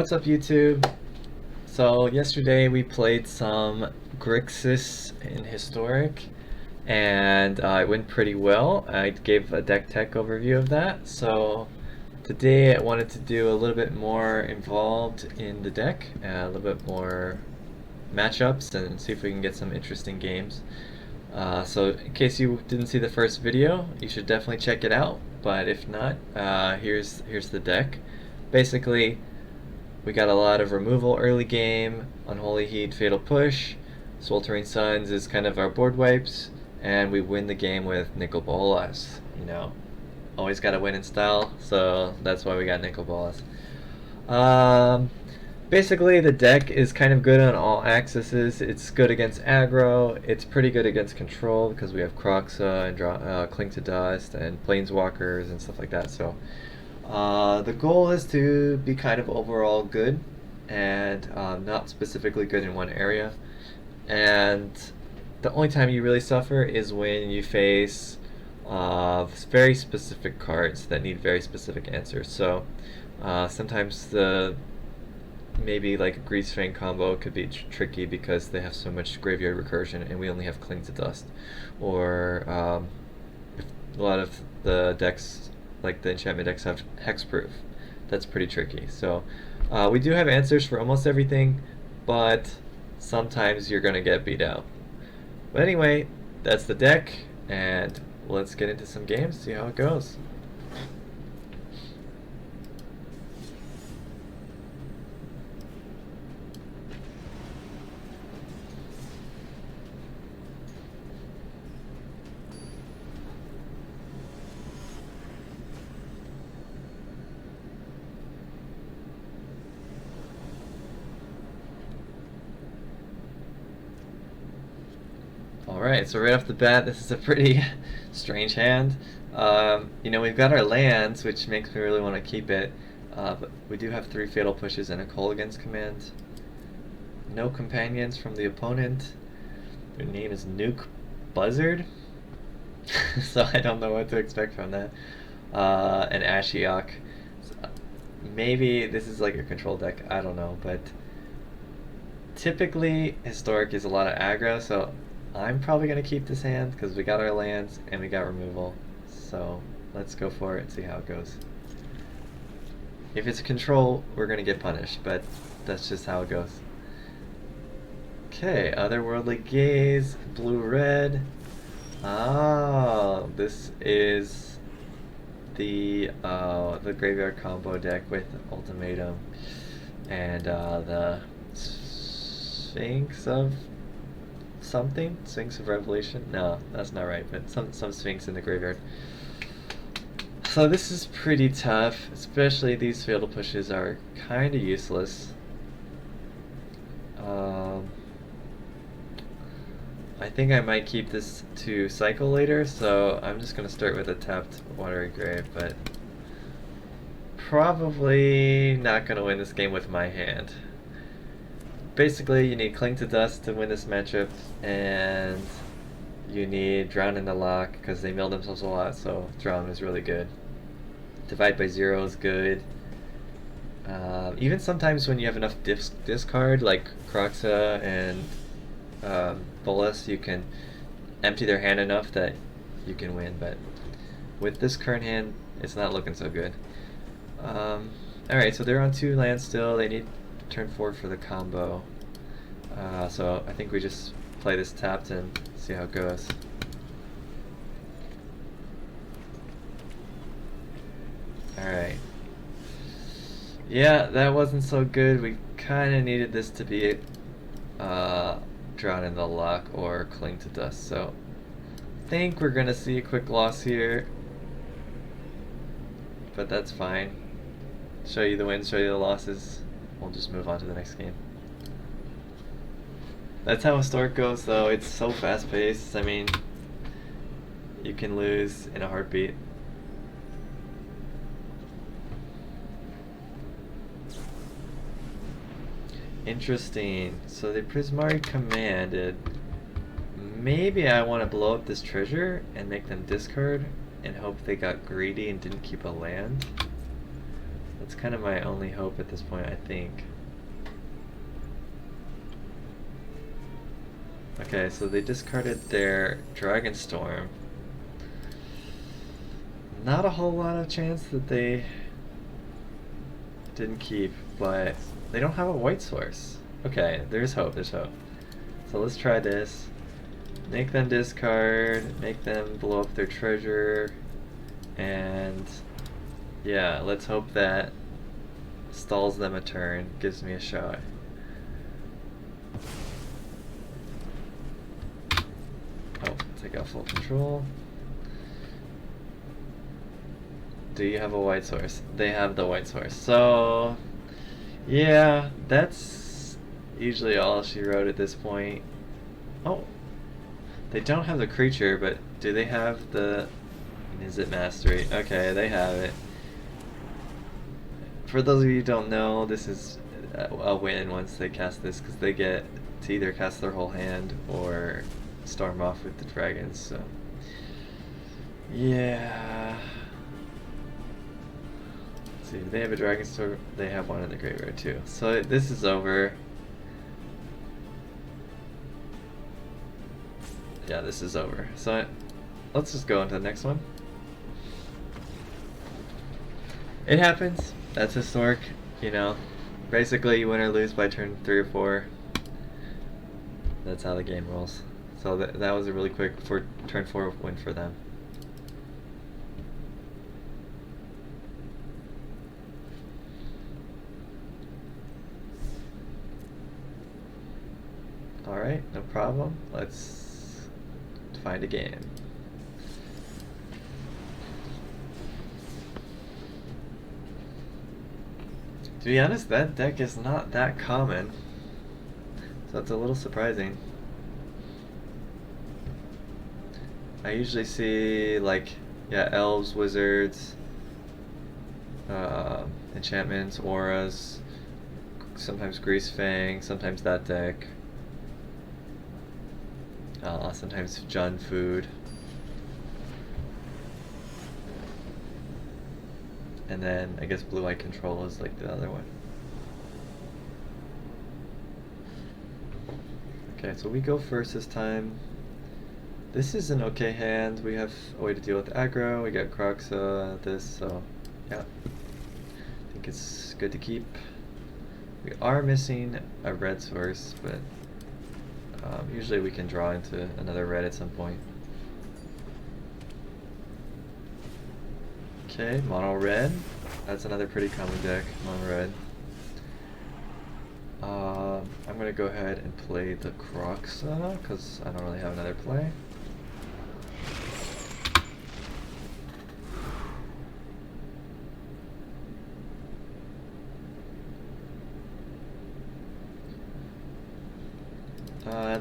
What's up, YouTube? So yesterday we played some GRIXIS in Historic, and it went pretty well. I gave a deck tech overview of that. So today I wanted to do a little bit more involved in the deck, a little bit more matchups, and see if we can get some interesting games. So in case you didn't see the first video, you should definitely check it out. But if not, here's the deck. Basically, we got a lot of removal early game, Unholy Heat, Fatal Push, Sweltering Suns is kind of our board wipes, and we win the game with Nicol Bolas. You know, always got to win in style, so that's why we got Nicol Bolas. Basically, the deck is kind of good on all axes. It's good against aggro. It's pretty good against control because we have Croxa and Cling to Dust and Planeswalkers and stuff like that. So the goal is to be kind of overall good and not specifically good in one area. And the only time you really suffer is when you face very specific cards that need very specific answers. So sometimes maybe like a GRIXIS Fan combo could be tricky because they have so much graveyard recursion and we only have Cling to Dust. Or a lot of the decks, like the enchantment decks, have hexproof. That's pretty tricky. So we do have answers for almost everything, but sometimes you're gonna get beat out. But anyway, that's the deck, and let's get into some games, see how it goes. Alright, so right off the bat, this is a pretty strange hand. You know, we've got our lands, which makes me really want to keep it, but we do have 3 Fatal Pushes and a Kolaghan's Command. No companions from the opponent. Their name is Nuke Buzzard, so I don't know what to expect from that. And Ashiok. So maybe this is like a control deck, I don't know, but typically Historic is a lot of aggro, so I'm probably going to keep this hand because we got our lands and we got removal. So let's go for it and see how it goes. If it's control, we're going to get punished, but that's just how it goes. Okay, Otherworldly Gaze, blue-red. Oh, this is the graveyard combo deck with Ultimatum and the Sphinx of something? Sphinx of Revelation? No, that's not right, but some Sphinx in the graveyard. So this is pretty tough, especially these Fatal Pushes are kind of useless. I think I might keep this to cycle later, so I'm just going to start with a tapped Watery Grave, but probably not going to win this game with my hand. Basically, you need Cling to Dust to win this matchup, and you need Drown in the Lock because they mill themselves a lot, so Drown is really good. Divide by Zero is good. Even sometimes when you have enough discard, like Croxa and BOLAS, you can empty their hand enough that you can win, but with this current hand, it's not looking so good. Alright, so they're on 2 lands still. They need turn 4 for the combo. So I think we just play this tapped and see how it goes. Alright. Yeah, that wasn't so good. We kind of needed this to be Drown in the Lock or Cling to Dust. So I think we're going to see a quick loss here. But that's fine. Show you the wins, show you the losses. We'll just move on to the next game. That's how Historic goes, though. It's so fast-paced. I mean, you can lose in a heartbeat. Interesting. So they Prismari commanded. Maybe I want to blow up this treasure and make them discard and hope they got greedy and didn't keep a land. That's kind of my only hope at this point, I think. Okay, so they discarded their Dragon Storm. Not a whole lot of chance that they didn't keep, but they don't have a white source. Okay, there's hope, there's hope. So let's try this. Make them discard, make them blow up their treasure, and yeah, let's hope that stalls them a turn, gives me a shot. Oh, take out full control. Do you have a white source? They have the white source. So, yeah, that's usually all she wrote at this point. Oh, they don't have the creature, but do they have the... Is it mastery? Okay, they have it. For those of you who don't know, this is a win once they cast this, because they get to either cast their whole hand or storm off with the dragons, so... Yeah... Let's see, do they have a dragon storm? They have one in the graveyard too. So this is over. Yeah, this is over. So let's just go into the next one. It happens. That's historic, you know. Basically, you win or lose by turn 3 or 4. That's how the game rolls. So that was a really quick turn 4 win for them. Alright, no problem. Let's find a game. To be honest, that deck is not that common, so it's a little surprising. I usually see, like, yeah, elves, wizards, enchantments, auras, sometimes Grease Fang, sometimes that deck. Sometimes Jund Food. And then I guess Blue Eye Control is like the other one. Okay, so we go first this time. This is an okay hand. We have a way to deal with aggro. We got Croxa, this, so yeah. I think it's good to keep. We are missing a red source, but usually we can draw into another red at some point. Okay, mono red. That's another pretty common deck, mono red. I'm gonna go ahead and play the Croxa, because I don't really have another play.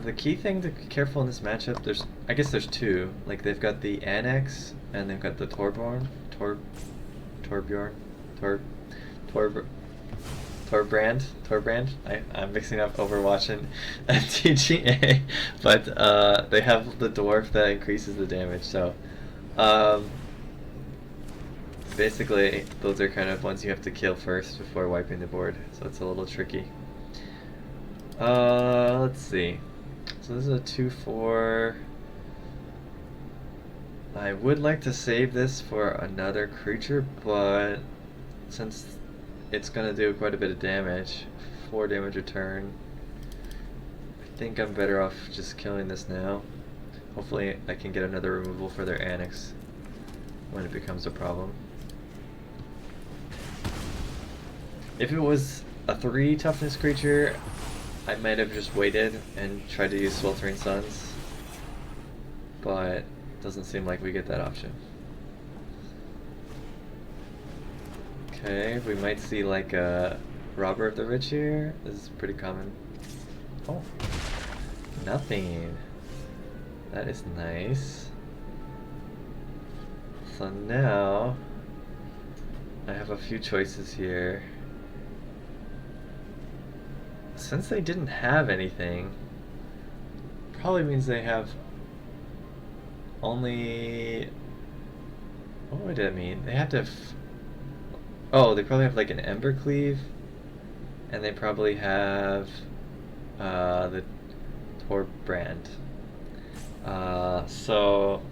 The key thing to be careful in this matchup, I guess there's two. Like, they've got the Aeneas, and they've got the Torbjorn. I'm mixing up Overwatch and MTG, but they have the dwarf that increases the damage, so basically those are kind of ones you have to kill first before wiping the board, so it's a little tricky. Let's see. So this is a 2/4. I would like to save this for another creature, but since it's gonna do quite a bit of damage, 4 damage a turn, I think I'm better off just killing this now. Hopefully I can get another removal for their Aeneas when it becomes a problem. If it was a 3 toughness creature, I might have just waited and tried to use Sweltering Suns, but doesn't seem like we get that option. Okay, we might see like a Robber of the Rich here. This is pretty common. Oh, nothing. That is nice. So now I have a few choices here. Since they didn't have anything, probably means they have only... What would that mean? They have to have Oh, they probably have like an Embercleave, and they probably have the Torbrand. So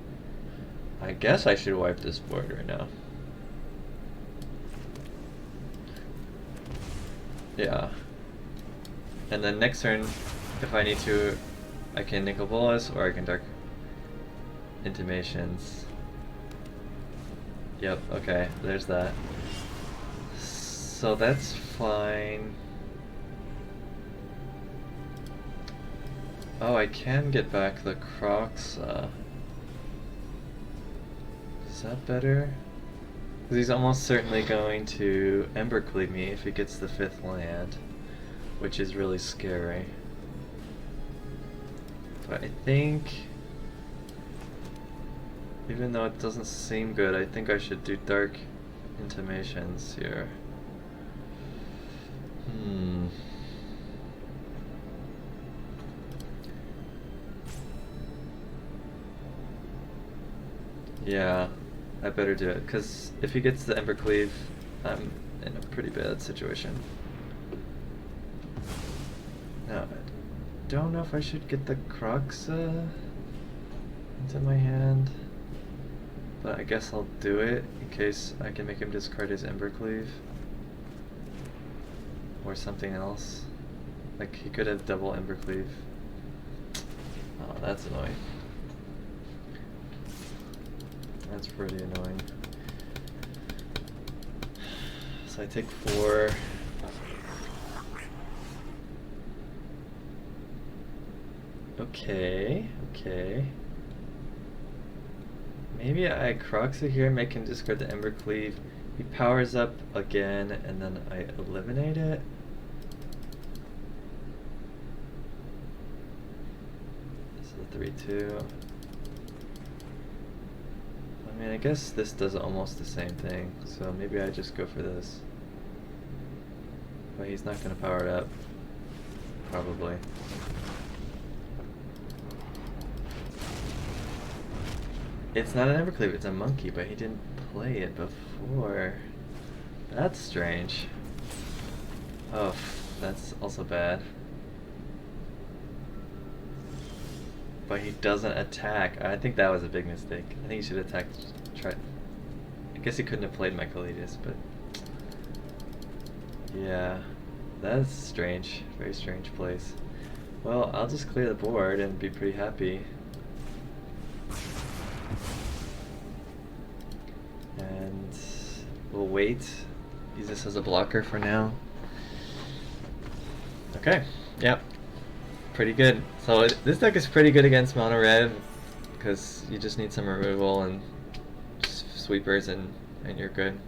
I guess I should wipe this board right now. Yeah. And then next turn, if I need to, I can nickel BOLAS or I can dark intimations. Yep, okay, there's that. So that's fine. Oh, I can get back the Crocs. Is that better? Because he's almost certainly going to Embercleave me if he gets the 5th land, which is really scary. But I think, even though it doesn't seem good, I think I should do Dark Intimations here. Yeah, I better do it, because if he gets the Embercleave, I'm in a pretty bad situation. Now, I don't know if I should get the Crocs into my hand, but I guess I'll do it in case I can make him discard his Embercleave. Or something else. Like, he could have double Embercleave. Oh, that's annoying. That's pretty annoying. So I take 4. Okay, okay. Maybe I Croxa here, make him discard the Embercleave. He powers up again, and then I eliminate it. This is a 3-2. I mean, I guess this does almost the same thing, so maybe I just go for this. But he's not going to power it up. Probably. It's not an Evercleave, it's a monkey, but he didn't play it before. That's strange. Oh, that's also bad. But he doesn't attack. I think that was a big mistake. I think he should attack. Try. I guess he couldn't have played Michaelides, but yeah, that's strange. Very strange place. Well, I'll just clear the board and be pretty happy. And we'll wait. Use this as a blocker for now. Okay. Yep. Pretty good. So this deck is pretty good against mono red because you just need some removal and sweepers and you're good.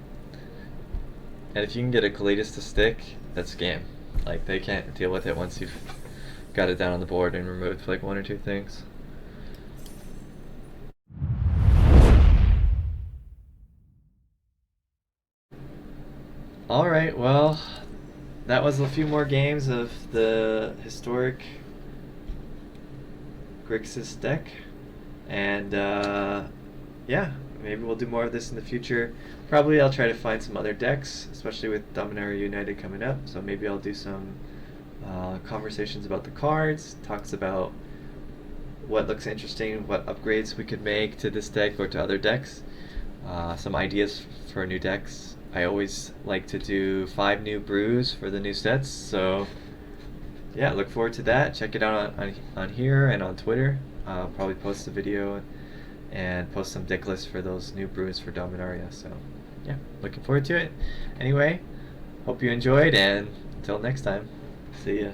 And if you can get a Kalidas to stick, that's game. Like, they can't deal with it once you've got it down on the board and removed like 1 or 2 things. Alright, well, that was a few more games of the historic GRIXIS deck, and yeah, maybe we'll do more of this in the future. Probably I'll try to find some other decks, especially with Dominaria United coming up, so maybe I'll do some conversations about the cards, talks about what looks interesting, what upgrades we could make to this deck or to other decks, some ideas for new decks. I always like to do 5 new brews for the new sets, so yeah, look forward to that. Check it out on here and on Twitter. I'll probably post a video and post some deck lists for those new brews for Dominaria. So yeah, looking forward to it. Anyway, hope you enjoyed, and until next time, see ya.